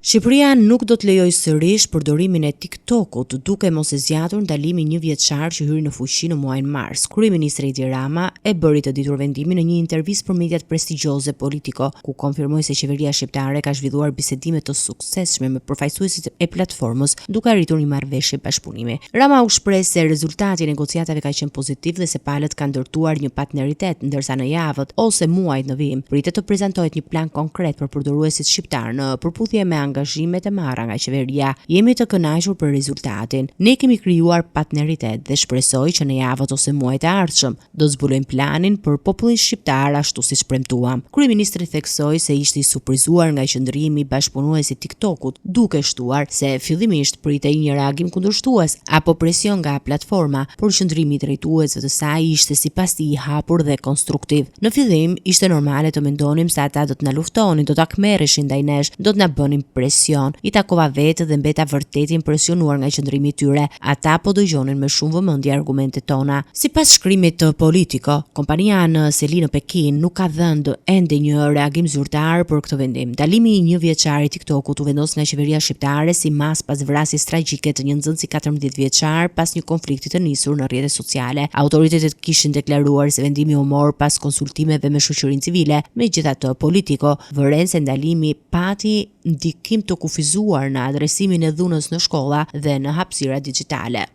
Shqipëria nuk do të lejojë sërish përdorimin e TikTokut, duke mos e zgjatur ndalimin 1 vjeçar që hyri në fuqi në muajin mars. Kryeministri Edi Rama e bëri të ditur vendimin në një intervistë për mediat prestigjioze Politico, ku konfirmoi se qeveria shqiptare ka zhvilluar bisedime të suksesshme me përfaqësuesit e platformës, duke arritur një marrëveshje bashkëpunimi. Rama u shpreh se rezultati i negociatave ka qenë pozitiv dhe se palët kanë ndërtuar një partneritet, ndërsa në javët ose muajt në vijim pritet të prezantohet një plan konkret për përdoruesit shqiptar në përputhje me angazhimet e marra nga qeveria. Jemi të kënaqur për rezultatin. Ne kemi krijuar partneritet dhe shpresoj që në javët ose muajt e ardhshëm do zbulojmë planin për popullin shqiptar ashtu siç premtuam. Kryeministri theksoi se ishte i surprizuar nga qëndrimi i bashkëpunuesit TikTokut, duke shtuar se fillimisht pritej një reagim kundërshtues apo presion nga platforma, por qëndrimi i drejtuesve të saj ishte sipas tij i hapur dhe konstruktiv. Në fillim ishte normale të mendonim se ata do të na luftonin, do ta kmerreshin ndaj nesh, do të na bënin presion. I takova vetë dhe mbeta vërtet impresionuar nga qëndrimi i tyre. Ata po dëgjonin me shumë vëmendje argumentet tona. Sipas shkrimit të Politico, kompania në seli në Pekin nuk ka dhënë ende një reagim zyrtar për këtë vendim. Dalimi i 1 vjeçar i TikTokut u vendos nga qeveria shqiptare si mas pas vrasjes tragjike të një nxënësi 14 vjeçar pas një konflikti të nisur në rrjetet sociale. Autoritetet kishin deklaruar se vendimi u mor pas konsultimeve me shoqërinë civile. Megjithatë, Politico vëren se ndalimi pati ndikim të kufizuar në adresimin e dhunës në shkolla dhe në hapësira digjitale.